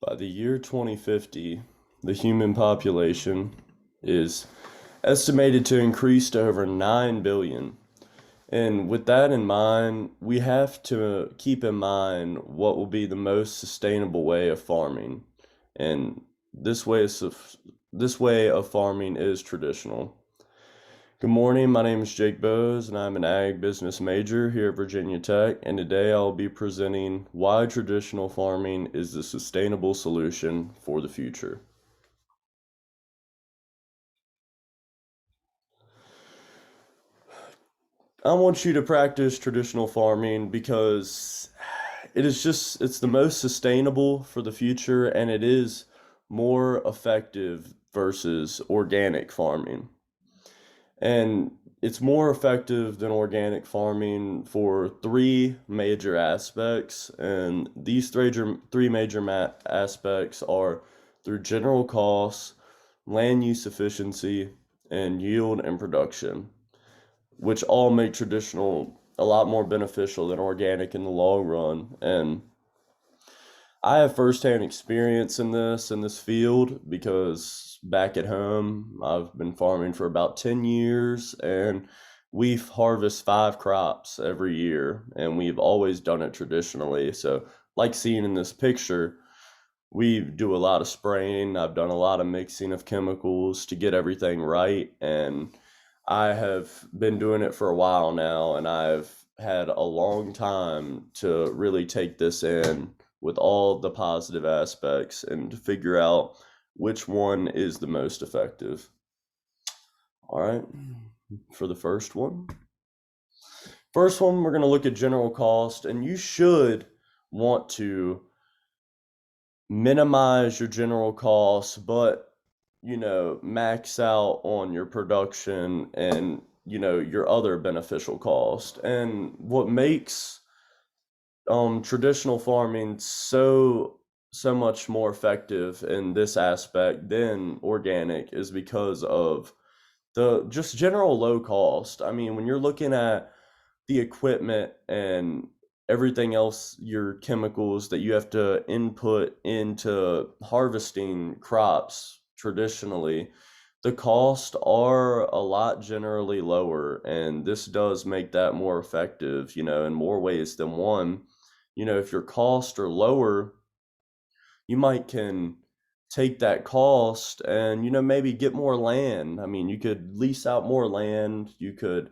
By the year 2050, the human population is estimated to increase to over 9 billion. And with that in mind, we have to keep in mind what will be the most sustainable way of farming. And this way of farming is traditional. Good morning, my name is Jake Boze, and I'm an ag business major here at Virginia Tech, and today I'll be presenting why traditional farming is the sustainable solution for the future. I want you to practice traditional farming because it's the most sustainable for the future, and it is more effective versus organic farming. And it's more effective than organic farming for three major aspects. And these three major aspects are through general costs, land use efficiency, and yield and production, which all make traditional a lot more beneficial than organic in the long run. And I have firsthand experience in this field because back at home, I've been farming for about 10 years and we harvest five crops every year and we've always done it traditionally. So, like seeing in this picture, we do a lot of spraying. I've done a lot of mixing of chemicals to get everything right, and I have been doing it for a while now, and I've had a long time to really take this in with all the positive aspects and to figure out which one is the most effective. All right, for the first one. First one, we're going to look at general cost, and you should want to minimize your general costs, but max out on your production and your other beneficial cost. And what makes traditional farming so much more effective in this aspect than organic is because of the just general low cost. I mean, when you're looking at the equipment and everything else, your chemicals that you have to input into harvesting crops traditionally, the costs are a lot generally lower, and this does make that more effective, in more ways than one. If your costs are lower, you might can take that cost and maybe get more land. I mean, you could lease out more land, you could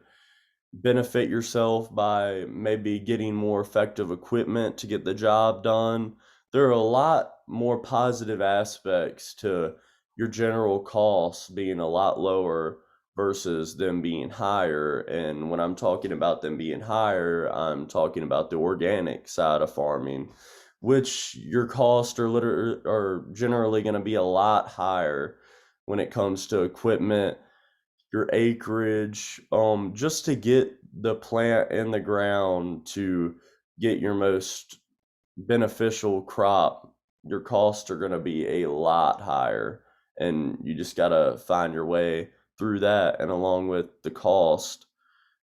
benefit yourself by maybe getting more effective equipment to get the job done. There are a lot more positive aspects to your general costs being a lot lower versus them being higher. And when I'm talking about them being higher, I'm talking about the organic side of farming, which your costs are generally going to be a lot higher when it comes to equipment, your acreage, just to get the plant in the ground to get your most beneficial crop, your costs are going to be a lot higher. And you just got to find your way through that. And along with the cost,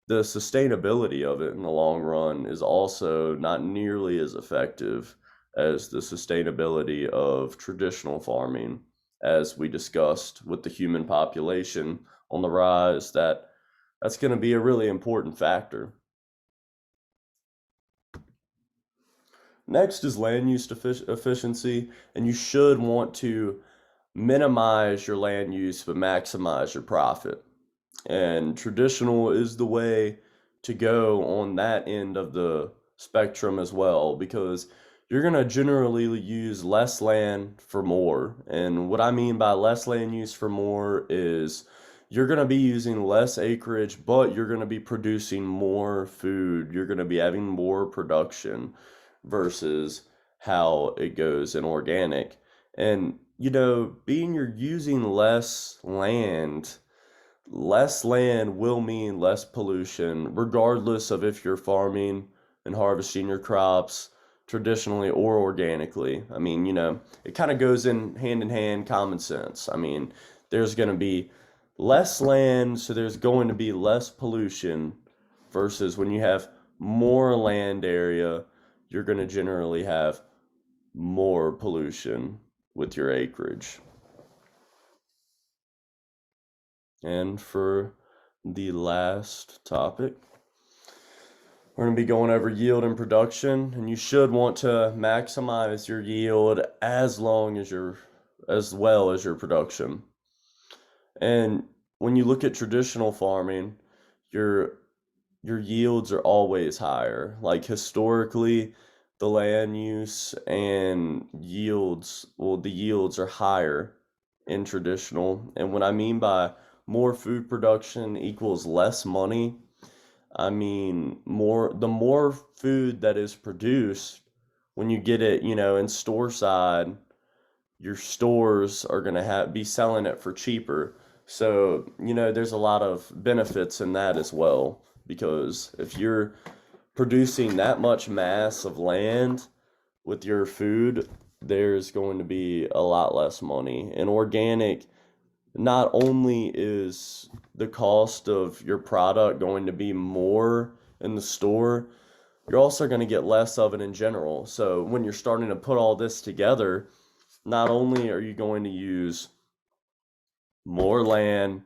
the sustainability of it in the long run is also not nearly as effective as the sustainability of traditional farming, as we discussed with the human population on the rise, that's going to be a really important factor. Next is land use efficiency, and you should want to minimize your land use but maximize your profit. And traditional is the way to go on that end of the spectrum as well, because you're going to generally use less land for more. And what I mean by less land use for more is you're going to be using less acreage, but you're going to be producing more food. You're going to be having more production versus how it goes in organic. And, being you're using less land will mean less pollution, regardless of if you're farming and harvesting your crops traditionally or organically. I mean, it kind of goes in hand, common sense. I mean, there's going to be less land, so there's going to be less pollution versus when you have more land area, you're going to generally have more pollution with your acreage. And for the last topic, we're going to be going over yield and production, and you should want to maximize your yield as well as your production. And when you look at traditional farming, your your yields are always higher. Like historically, the land use and the yields are higher in traditional. And what I mean by more food production equals less money, I mean the more food that is produced when you get it, in store side, your stores are going to be selling it for cheaper. So, there's a lot of benefits in that as well because if you're producing that much mass of land with your food, there's going to be a lot less money. And organic, not only is the cost of your product going to be more in the store, you're also going to get less of it in general. So when you're starting to put all this together, not only are you going to use more land,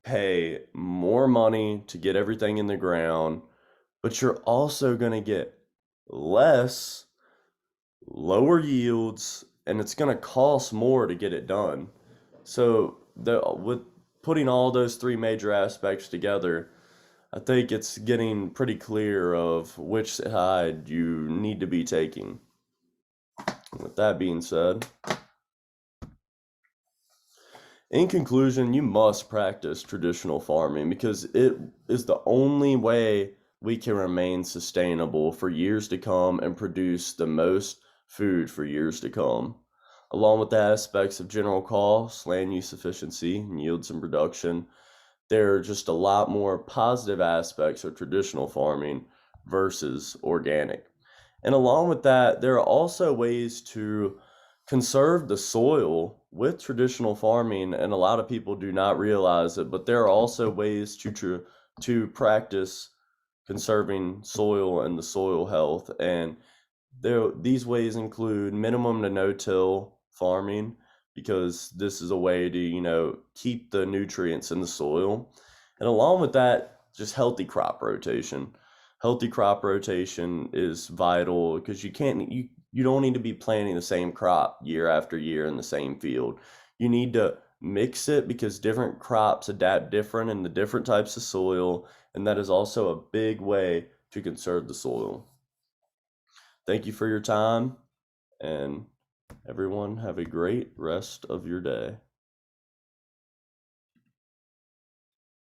pay more money to get everything in the ground, but you're also going to get less, lower yields, and it's going to cost more to get it done. So with putting all those three major aspects together, I think it's getting pretty clear of which side you need to be taking. With that being said, in conclusion, you must practice traditional farming because it is the only way we can remain sustainable for years to come and produce the most food for years to come. Along with the aspects of general cost, land use efficiency, and yields and production, there are just a lot more positive aspects of traditional farming versus organic. And along with that, there are also ways to conserve the soil with traditional farming, and a lot of people do not realize it, but there are also ways to practice conserving soil and the soil health. And these ways include minimum to no-till farming, because this is a way to, keep the nutrients in the soil. And along with that, just healthy crop rotation. Healthy crop rotation is vital because you don't need to be planting the same crop year after year in the same field. You need to mix it because different crops adapt different in the different types of soil, and that is also a big way to conserve the soil. Thank you for your time, and everyone have a great rest of your day.